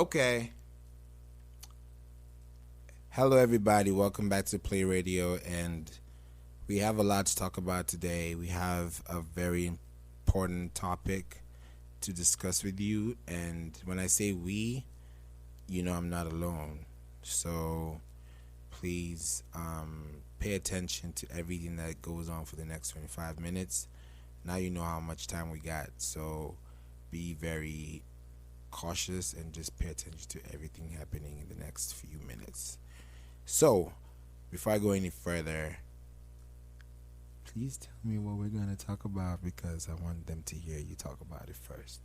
Okay. Hello, everybody. Welcome back to Play Radio. And we have a lot to talk about today. We have a very important topic to discuss with you. And when I say we, I'm not alone. So please pay attention to everything that goes on for the next 25 minutes. Now you know how much time we got. So be very cautious and just pay attention to everything happening in the next few minutes. So, before I go any further, please tell me what we're going to talk about because I want them to hear you talk about it first.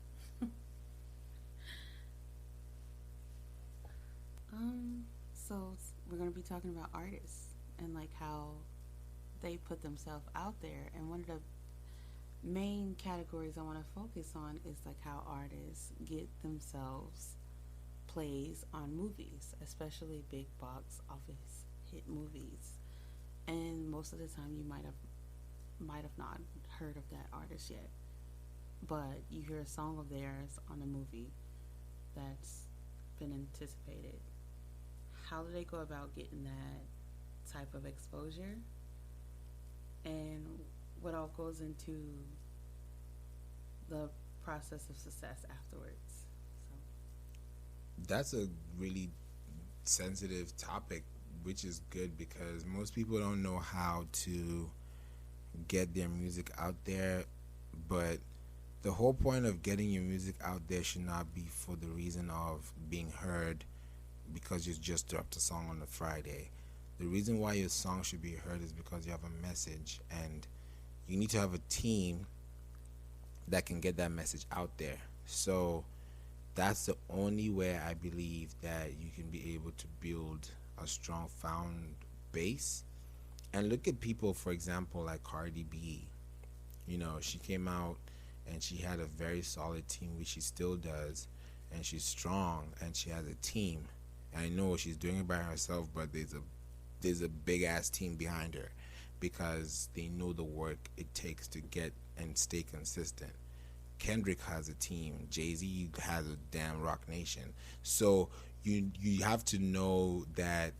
We're gonna be talking about artists and like how they put themselves out there. And one of the main categories I want to focus on is like how artists get themselves plays on movies, especially big box office hit movies. And most of the time, you might have not heard of that artist yet, but you hear a song of theirs on a movie that's been anticipated. How do they go about getting that type of exposure? And what all goes into the process of success afterwards? So, That's a really sensitive topic, which is good because most people don't know how to get their music out there. But the whole point of getting your music out there should not be for the reason of being heard because you just dropped a song on a Friday. The reason why your song should be heard is because you have a message and you need to have a team that can get that message out there. So that's the only way I believe that you can be able to build a strong found base. And look at people, for example, like Cardi B. She came out and she had a very solid team, which she still does, and she's strong and she has a team. I know she's doing it by herself, but there's a big ass team behind her because they know the work it takes to get and stay consistent. Kendrick has a team. Jay-Z has a damn Rock Nation. So you have to know that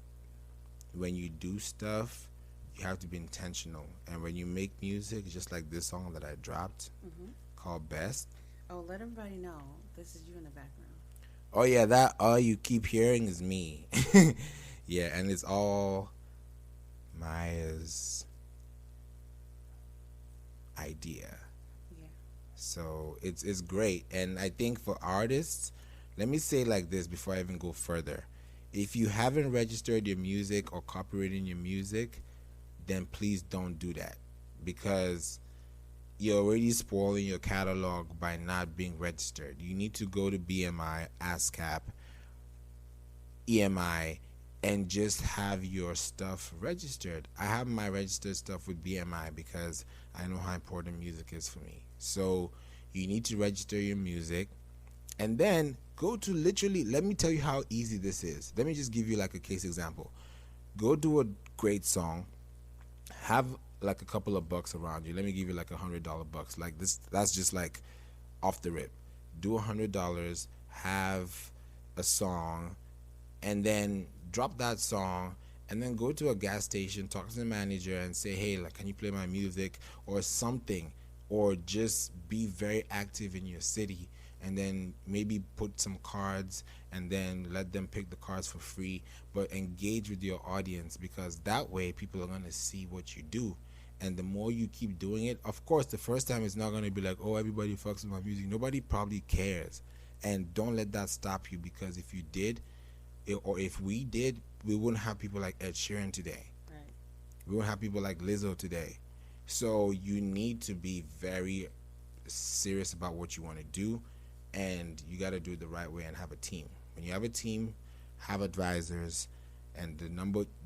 when you do stuff, you have to be intentional. And when you make music, just like this song that I dropped mm-hmm. called Best. Oh, let everybody know this is you in the background. Oh yeah, that all you keep hearing is me. Yeah, and it's all Maya's idea. Yeah. So it's great. And I think for artists, let me say like this before I even go further. If you haven't registered your music or copyrighted your music, then please don't do that because you're already spoiling your catalog by not being registered. You need to go to BMI, ASCAP, EMI, and just have your stuff registered. I have my registered stuff with BMI because I know how important music is for me. So you need to register your music and then go to literally, let me tell you how easy this is. Let me just give you like a case example. Go do a great song, have like a couple of bucks around you. Let me give you like $100 bucks. Like this, that's just like off the rip. Do $100, have a song, and then drop that song and then go to a gas station, talk to the manager and say, hey, like, can you play my music or something? Or just be very active in your city and then maybe put some cards and then let them pick the cards for free, but engage with your audience because that way people are going to see what you do. And the more you keep doing it, of course, the first time it's not going to be like, oh, everybody fucks with my music. Nobody probably cares. And don't let that stop you because if you did, or if we did, we wouldn't have people like Ed Sheeran today. Right. We wouldn't have people like Lizzo today. So you need to be very serious about what you want to do, and you got to do it the right way and have a team. When you have a team, have advisors, and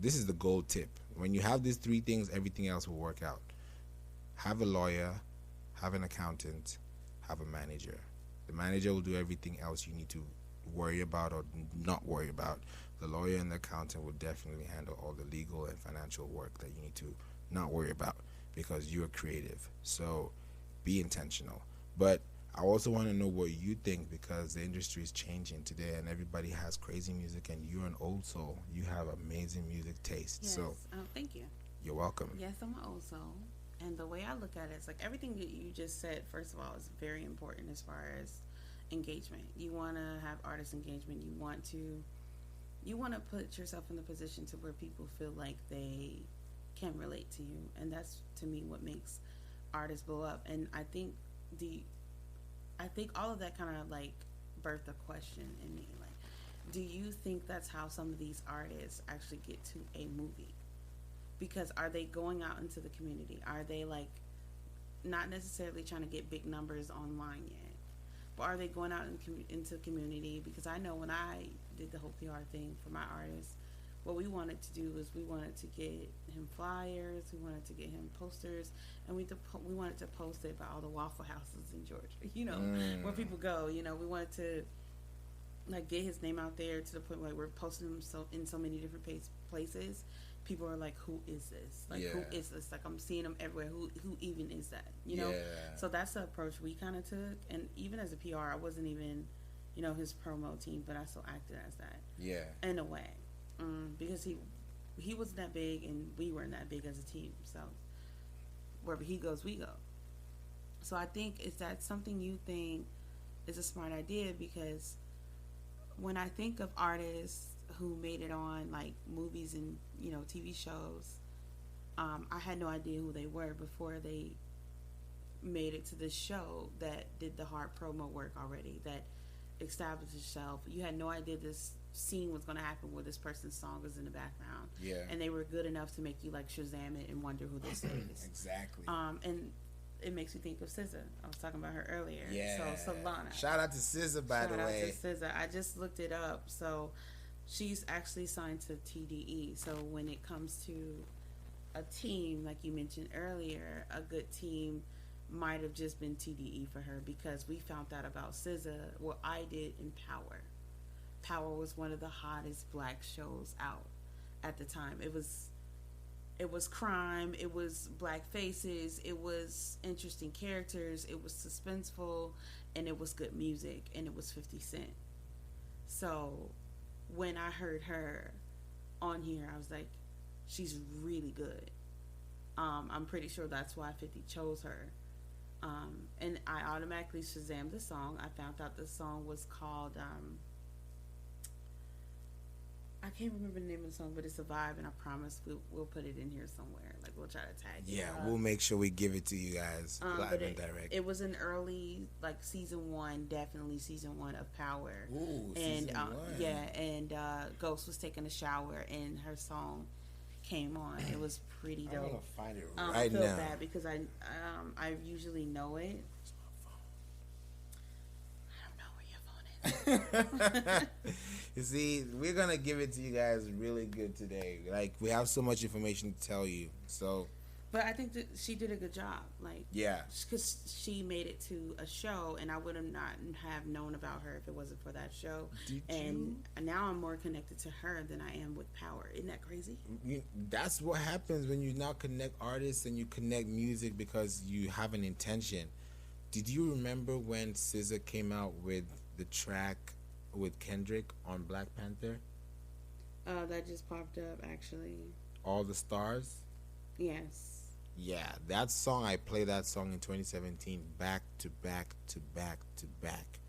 this is the gold tip. When you have these three things, everything else will work out. Have a lawyer, have an accountant, have a manager. The manager will do everything else you need to worry about or not worry about. The lawyer and the accountant will definitely handle all the legal and financial work that you need to not worry about because you're creative. So be intentional. But I also want to know what you think because the industry is changing today and everybody has crazy music and you're an old soul. You have amazing music taste. So Yes. Thank you. you're welcome. Yes, I'm also. And the way I look at it is like everything that you just said, first of all, is very important as far as engagement. You want to have artist engagement. You want to put yourself in a position to where people feel like they can relate to you, and that's to me what makes artists blow up. And the I think all of that kind of like birthed a question in me, like, do you think that's how some of these artists actually get to a movie? Because are they going out into the community? Are they like not necessarily trying to get big numbers online yet, but are they going out into the community? Because I know when I did the whole PR thing for my artist, what we wanted to do was we wanted to get him flyers, we wanted to get him posters, and we wanted to post it by all the Waffle Houses in Georgia, where people go. We wanted to like get his name out there to the point where we're posting him in so many different places. People are like, who is this? Like, who is this? Like, I'm seeing him everywhere. Who even is that? So that's the approach we kind of took. And even as a PR, I wasn't even his promo team, but I still acted as that, in a way, because he wasn't that big and we weren't that big as a team. So wherever he goes, we go. So I think, is that something you think is a smart idea? Because when I think of artists who made it on like movies and TV shows, I had no idea who they were before they made it to this show that did the hard promo work already, that established itself. You had no idea this scene was going to happen where this person's song was in the background, and they were good enough to make you like Shazam it and wonder who this is. Exactly. And it makes me think of SZA. I was talking about her earlier. So Solana. Shout out to SZA, by the way. Shout out to SZA. I just looked it up. So she's actually signed to TDE. So when it comes to a team, like you mentioned earlier, a good team might have just been TDE for her, because we found out about SZA. Well, I did in Power. Power was one of the hottest black shows out at the time. It was crime, it was black faces, it was interesting characters, it was suspenseful, and it was good music, and it was 50 Cent. So when I heard her on here, I was like, she's really good. I'm pretty sure that's why 50 chose her. And I automatically Shazammed the song. I found out the song was called I can't remember the name of the song, but it's a vibe, and I promise we'll put it in here somewhere. Like, we'll try to tag it. Yeah, we'll make sure we give it to you guys live and direct. It was an early, like, season 1, definitely season 1 of Power. Ooh, and season 1. Yeah, and Ghost was taking a shower, and her song came on. It was pretty dope. I'm gonna find it right right now. I feel bad because I usually know it. I don't know where your phone is. You see, we're gonna give it to you guys really good today. Like, we have so much information to tell you. So, but I think that she did a good job. Like, yeah, because she made it to a show, and I would have not have known about her if it wasn't for that show. And now I'm more connected to her than I am with Power. Isn't that crazy? That's what happens when you now connect artists and you connect music because you have an intention. Did you remember when SZA came out with the track with Kendrick on Black Panther? That just popped up, actually. All the Stars? Yes. Yeah, that song, I played that song in 2017 back to back to back to back.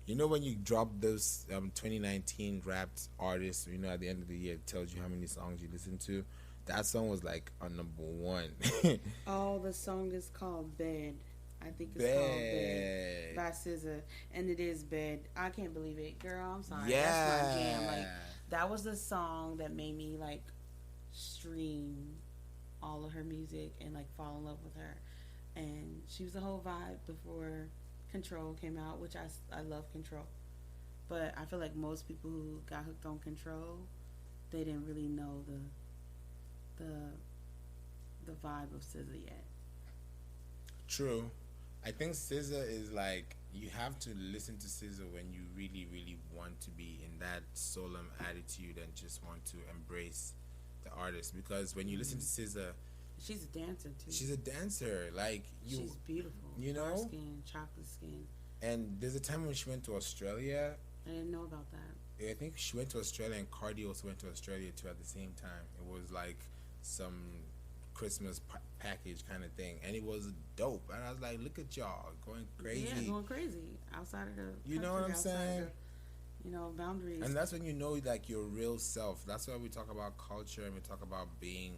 You know when you drop those 2019 rapped artists, at the end of the year, it tells you how many songs you listen to? That song was like on number 1. Oh, the song is called Bed. I think it's called Bed by SZA, and it is Bed. I can't believe it, girl. I'm sorry. Yeah, that's my jam. Like, that was the song that made me like stream all of her music and like fall in love with her. And she was a whole vibe before Control came out, which I love Control, but I feel like most people who got hooked on Control, they didn't really know the vibe of SZA yet. True. I think SZA is like, you have to listen to SZA when you really, really want to be in that solemn attitude and just want to embrace the artist. Because when you listen to SZA, She's a dancer too. She's a dancer. Like She's beautiful. you Dark know. skin, chocolate skin. And there's a time when she went to Australia. I didn't know about that. I think she went to Australia, and Cardi also went to Australia too at the same time. It was like some Christmas package kind of thing, and it was dope. And I was like, look at y'all going crazy. Yeah, going crazy outside of the country, You know what I'm saying? Boundaries. And that's when you know like your real self. That's why we talk about culture and we talk about being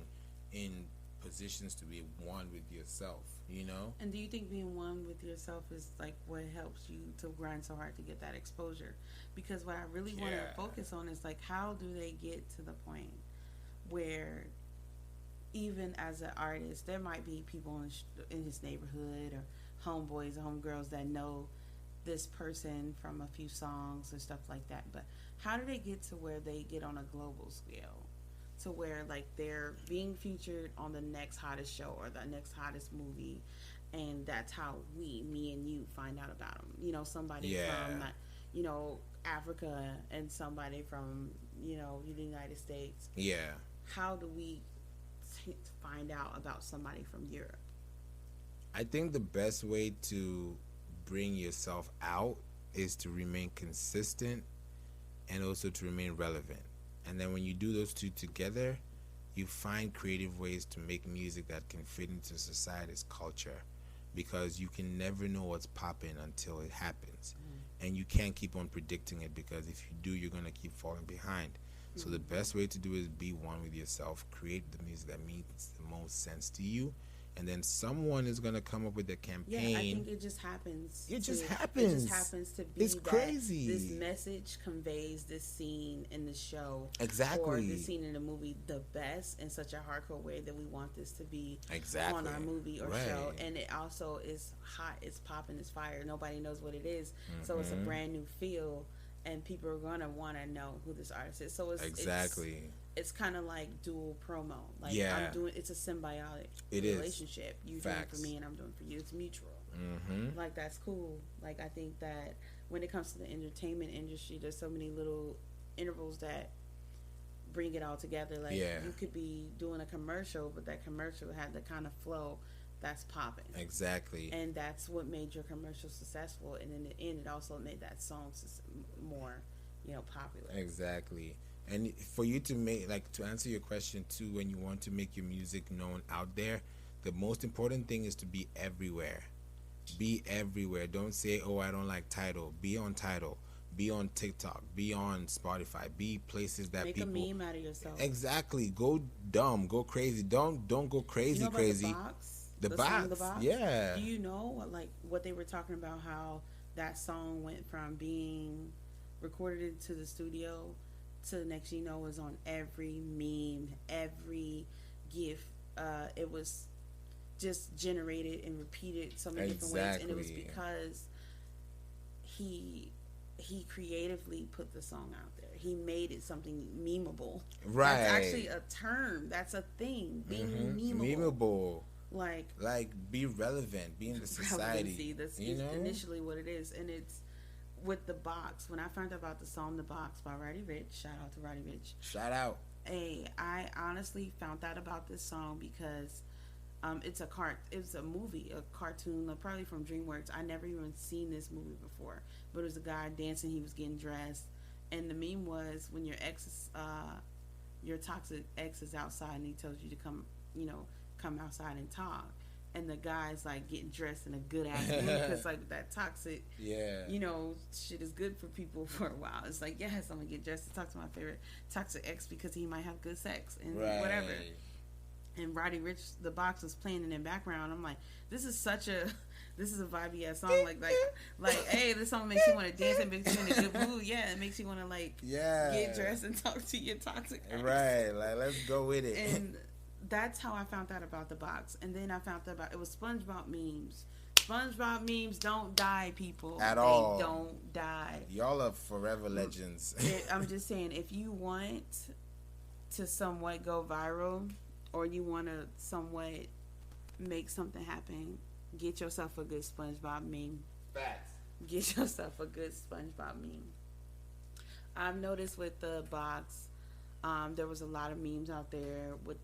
in positions to be one with yourself, you know? And do you think being one with yourself is like what helps you to grind so hard to get that exposure? Because what I really want to focus on is like how do they get to the point where even as an artist, there might be people in his neighborhood or homeboys or homegirls that know this person from a few songs or stuff like that. But how do they get to where they get on a global scale? To where like they're being featured on the next hottest show or the next hottest movie, and that's how me and you find out about them. Somebody from Africa and somebody from the United States. Yeah. How do we find out about somebody from Europe? I think the best way to bring yourself out is to remain consistent and also to remain relevant. And then when you do those two together, you find creative ways to make music that can fit into society's culture, because you can never know what's popping until it happens. And you can't keep on predicting it, because if you do, you're going to keep falling behind. So the best way to do is be one with yourself, create the music that makes the most sense to you, and then someone is going to come up with a campaign. Yeah, I think it just happens. It just happens. It just happens to be it's crazy. This message conveys this scene in the show. Exactly. Or this scene in the movie the best in such a hardcore way that we want this to be on our movie or show. And it also is hot, it's popping, it's fire. Nobody knows what it is. So it's a brand new feel, and people are going to want to know who this artist is. So it's kind of like dual promo. Like it's a symbiotic relationship. You doing it for me and I'm doing it for you. It's mutual. Like that's cool. Like I think that when it comes to the entertainment industry, there's so many little intervals that bring it all together. Like you could be doing a commercial, but that commercial had the kind of flow that's popping. Exactly. And that's what made your commercial successful. And in the end, it also made that song more, popular. Exactly. And for you to to answer your question too, when you want to make your music known out there, the most important thing is to be everywhere. Be everywhere. Don't say, oh, I don't like Tidal. Be on Tidal. Be on TikTok. Be on Spotify. Be places that make people... Make a meme out of yourself. Exactly. Go dumb. Go crazy. Don't go crazy. The Box? The Box. Yeah. Do you know what they were talking about? How that song went from being recorded into the studio to the next was on every meme, every GIF. It was just generated and repeated so many different ways, and it was because he creatively put the song out there. He made it something memeable. Right. That's actually a term. That's a thing. Being memeable. Like be relevant. Be in the society. That's initially what it is, and it's. With The Box, when I found out about the song The Box by Roddy Ricch, shout out to Roddy Ricch. Shout out. Hey, I honestly found out about this song because it's a movie, a cartoon, probably from DreamWorks. I never even seen this movie before, but it was a guy dancing, he was getting dressed, and the meme was when your toxic ex is outside and he tells you to come outside and talk. And the guy's getting dressed in a good ass mood because that toxic, shit is good for people for a while. It's yes, I'm gonna get dressed to talk to my favorite toxic ex because he might have good sex and whatever. And Roddy Ricch, The Box was playing in the background. I'm like, this is a vibey ass song. Hey, this song makes you want to dance and makes you in a good mood. Yeah, it makes you want to get dressed and talk to your toxic ex. Right, let's go with it. And that's how I found out about The Box. And then I found out about it was SpongeBob memes. SpongeBob memes don't die, people. At all. They don't die. Y'all are forever legends. I'm just saying, if you want to somewhat go viral or you want to somewhat make something happen, get yourself a good SpongeBob meme. Facts. Get yourself a good SpongeBob meme. I've noticed with The Box, there was a lot of memes out there with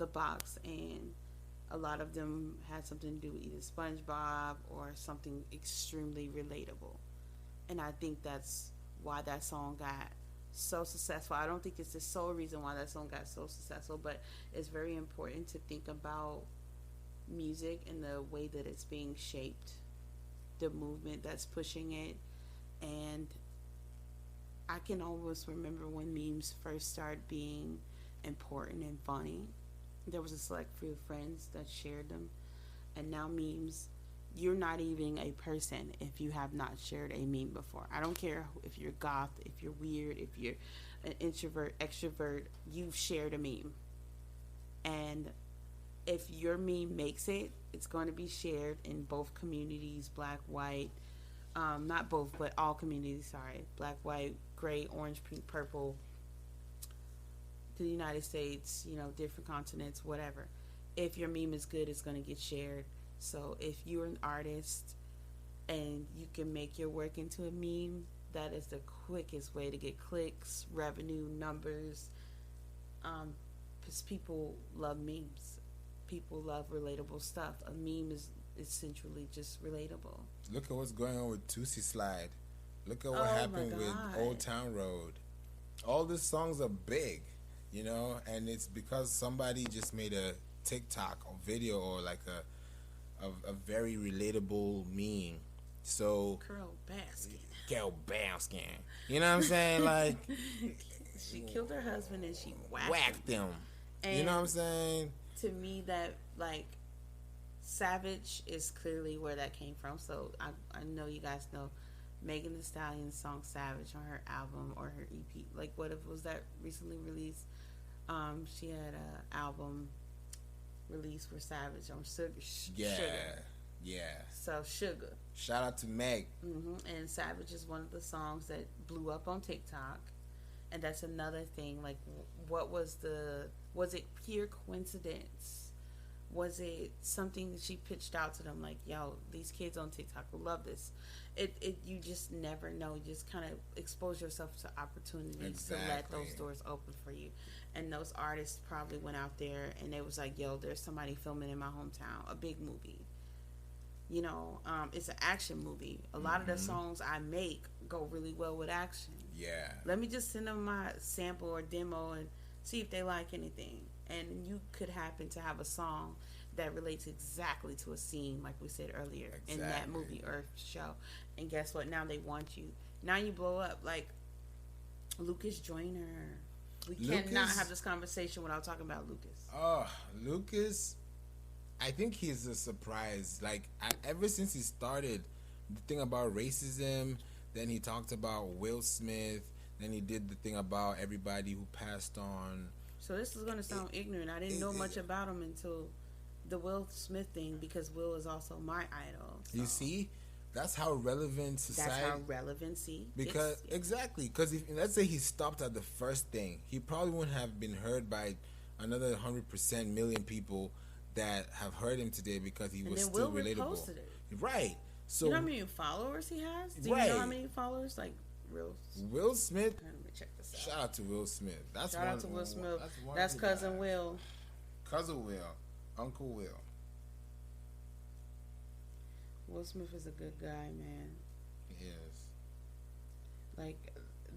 the box, and a lot of them had something to do with either SpongeBob or something extremely relatable. And I think that's why that song got so successful. I don't think it's the sole reason why that song got so successful, but it's very important to think about music and the way that it's being shaped, the movement that's pushing it. And I can almost remember when memes first started being important and funny. There was a select few friends that shared them, and now memes, you're not even a person if you have not shared a meme before. I don't care if you're goth, if you're weird, if you're an introvert, extrovert, you've shared a meme. And if your meme makes it, it's going to be shared in both communities, black, white, not both, but all communities, sorry, black, white, gray, orange, pink, purple, to the United States, different continents, whatever. If your meme is good, it's going to get shared. So if you're an artist and you can make your work into a meme, that is the quickest way to get clicks, revenue, numbers. Because people love memes. People love relatable stuff. A meme is essentially just relatable. Look at what's going on with Tootsie Slide. Look at what happened with Old Town Road. All these songs are big, and it's because somebody just made a TikTok or video or like a very relatable meme. So Carol Baskin. You know what I'm saying? Like she killed her husband and she whacked him. And you know what I'm saying? To me, that Savage is clearly where that came from. So I know you guys know Megan Thee Stallion's song Savage on her album or her EP. Like, what was that recently released? She had an album release for Savage on Sugar. Yeah. So Sugar. Shout out to Meg. And Savage is one of the songs that blew up on TikTok. And that's another thing. Like, was it pure coincidence? Was it something that she pitched out to them? Like, yo, these kids on TikTok will love this. You just never know. You just kind of expose yourself to opportunities to let those doors open for you. And those artists probably went out there and they was like, yo, there's somebody filming in my hometown, a big movie. It's an action movie. A lot of the songs I make go really well with action. Yeah. Let me just send them my sample or demo and see if they like anything. And you could happen to have a song that relates exactly to a scene, like we said earlier, in that movie or show. And guess what? Now they want you. Now you blow up. Like Lucas Joyner. We cannot have this conversation without talking about Lucas. Oh, Lucas. I think he's a surprise. Like, ever since he started the thing about racism, then he talked about Will Smith, then he did the thing about everybody who passed on. So this is going to sound ignorant. I didn't know much about him until the Will Smith thing, because Will is also my idol. So. You see? That's how relevant society... That's how relevancy... Because, exactly. Because let's say he stopped at the first thing, he probably wouldn't have been heard by another 100% million people that have heard him today because he was still relatable. Reposted it. Right. So, you know how many followers he has? Do you know how many followers? Like, Will Smith? Let me check this out. Shout out to Will Smith. Shout out to Will Smith. That's Cousin Will. Cousin Will. Uncle Will. Will Smith is a good guy, man. He is. Like,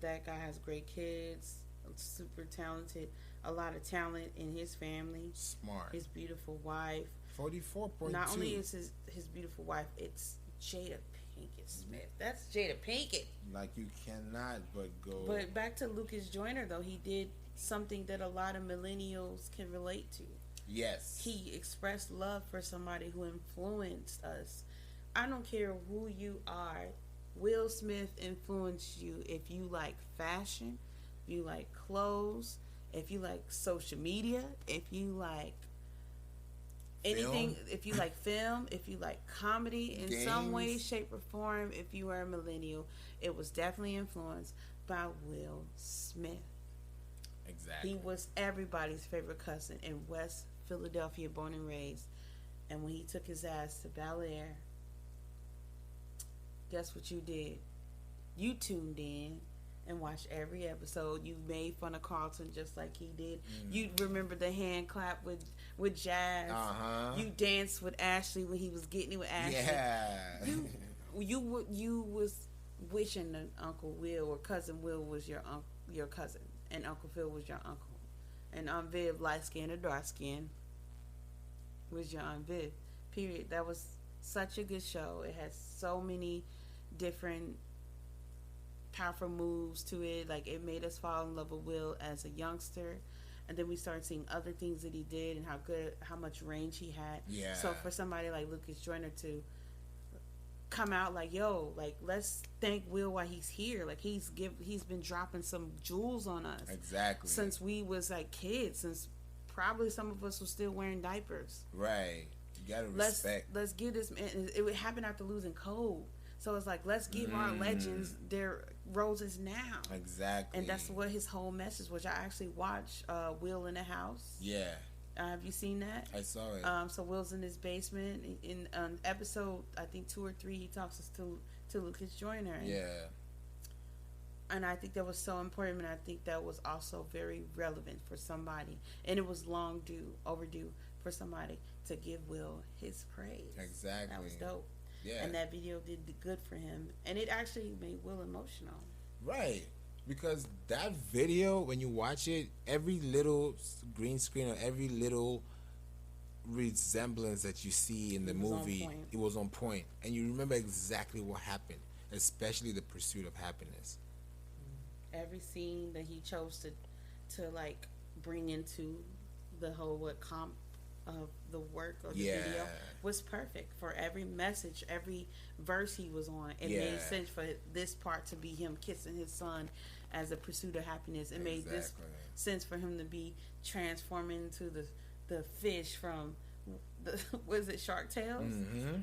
that guy has great kids, super talented, a lot of talent in his family. Smart. His beautiful wife. 44.2. Not only is his beautiful wife, it's Jada Pinkett Smith. That's Jada Pinkett. Like, you cannot but go. But back to Lucas Joyner, though, he did something that a lot of millennials can relate to. Yes. He expressed love for somebody who influenced us. I don't care who you are. Will Smith influenced you if you like fashion, if you like clothes, if you like social media, if you like anything, if you like film, if you like comedy in some way, shape, or form, if you are a millennial, it was definitely influenced by Will Smith. Exactly. He was everybody's favorite cousin in West Philadelphia, born and raised. And when he took his ass to Bel Air, guess what you did? You tuned in and watched every episode. You made fun of Carlton just like he did. You remember the hand clap with Jazz. You danced with Ashley when he was getting it with Ashley. Yeah. You was wishing that Uncle Will or Cousin Will was your cousin, and Uncle Phil was your uncle, and Aunt Viv, light skin or dark skin, was your Aunt Viv. Period. That was such a good show. It has so many different powerful moves to it. Like, it made us fall in love with Will as a youngster, and then we started seeing other things that he did and how much range he had. Yeah. So for somebody like Lucas Joyner to come out like, yo, like, let's thank Will while he's here. Like, he's been dropping some jewels on us. Exactly. Since we was like kids, since probably some of us were still wearing diapers. Right. You gotta respect. Let's give this man. It would happen after losing Cole. So it's like, let's give our legends their roses now. Exactly. And that's what his whole message was. I actually watched Will in the House. Yeah. Have you seen that? I saw it. So Will's in his basement. In episode, I think 2 or 3, he talks to Lucas Joyner. Yeah. And I think that was so important, and I think that was also very relevant for somebody. And it was overdue for somebody to give Will his praise. Exactly. That was dope. Yeah. And that video did good for him. And it actually made Will emotional. Right. Because that video, when you watch it, every little green screen or every little resemblance that you see in the movie, it was on point. And you remember exactly what happened, especially the pursuit of happiness. Every scene that he chose to like bring into the whole comp of the work of the video was perfect. For every message, every verse he was on, it made sense for this part to be him kissing his son as a pursuit of happiness. It made this sense for him to be transforming into the fish from the was it Shark Tales? Mm-hmm.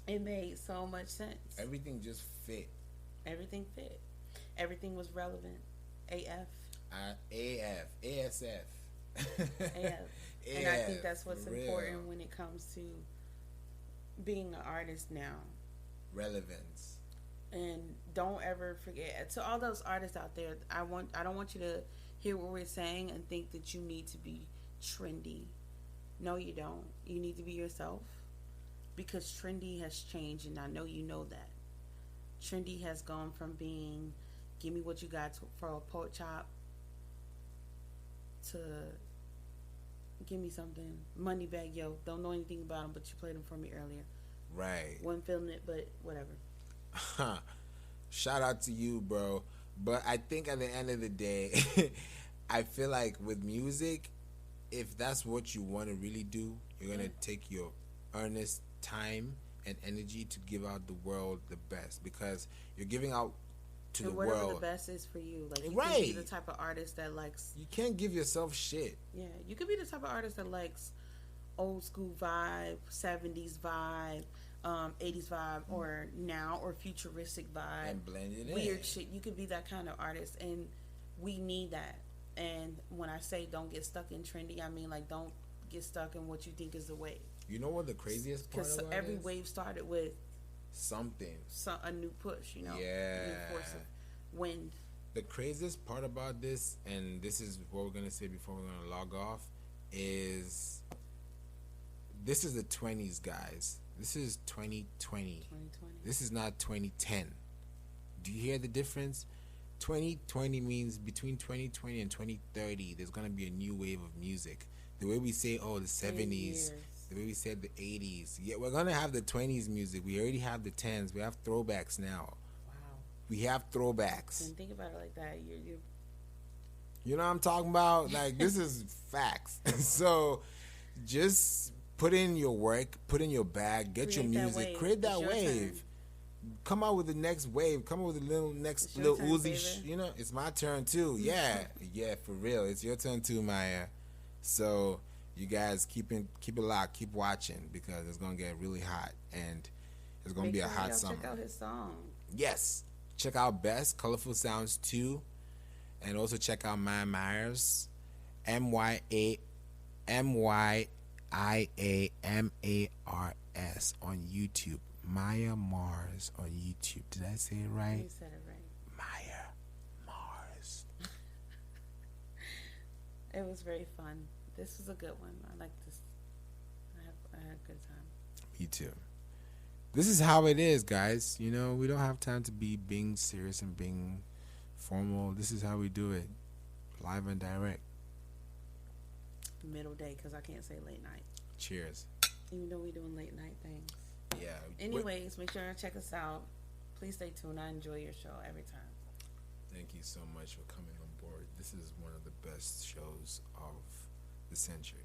It made so much sense. Everything just fit. Everything fit. Everything was relevant. AF. ASF. And I think that's what's important when it comes to being an artist now. Relevance. And don't ever forget, to all those artists out there, I don't want you to hear what we're saying and think that you need to be trendy. No, you don't. You need to be yourself, because trendy has changed, and I know you know that. Trendy has gone from being give me what you got for a pork chop to give me something. Money bag, yo. Don't know anything about them, but you played them for me earlier. Right. Wasn't feeling it, but whatever. Shout out to you, bro. But I think at the end of the day, I feel like with music, if that's what you want to really do, you're going to take your earnest time and energy to give out the world the best, because you're giving out to the world. Whatever the best is for you. Like, you right. can be the type of artist that likes... You can't give yourself shit. Yeah, you could be the type of artist that likes old school vibe, 70s vibe, 80s vibe, or now, or futuristic vibe. And blend it in. Weird shit. You could be that kind of artist, and we need that. And when I say don't get stuck in trendy, I mean, like, don't get stuck in what you think is the wave. You know what the craziest part about it is? Because every wave started with something. A new push, you know? Yeah. A new force of wind. The craziest part about this, and this is what we're going to say before we're going to log off, is this is the 20s, guys. This is 2020. This is not 2010. Do you hear the difference? 2020 means between 2020 and 2030, there's going to be a new wave of music. The way we say, oh, the 70s, the way we said the 80s. Yeah, we're going to have the 20s music. We already have the 10s. We have throwbacks now. Wow. We have throwbacks. And think about it like that. You know what I'm talking about? Like, this is facts. So just put in your work, put in your bag, get your music, create that wave. Come out with the next wave. Come out with the little Uzi. You know, it's my turn too. Yeah, yeah, for real. It's your turn too, Maya. So you guys keep it locked, keep watching, because it's gonna get really hot, and it's gonna be a hot summer. Check out his song. Yes, check out Best Colorful Sounds 2, and also check out Maya Myers, MYIAMARS on YouTube. Maya Mars on YouTube. Did I say it right? You said it right. Maya Mars. It was very fun. This was a good one. I like this. I had a good time. Me too. This is how it is, guys. You know, we don't have time to be being serious and being formal. This is how we do it, live and direct. Middle day because I can't say late night. Cheers. Even though we're doing late night things. Yeah. Anyways, make sure to check us out. Please stay tuned. I enjoy your show every time. Thank you so much for coming on board. This is one of the best shows of the century.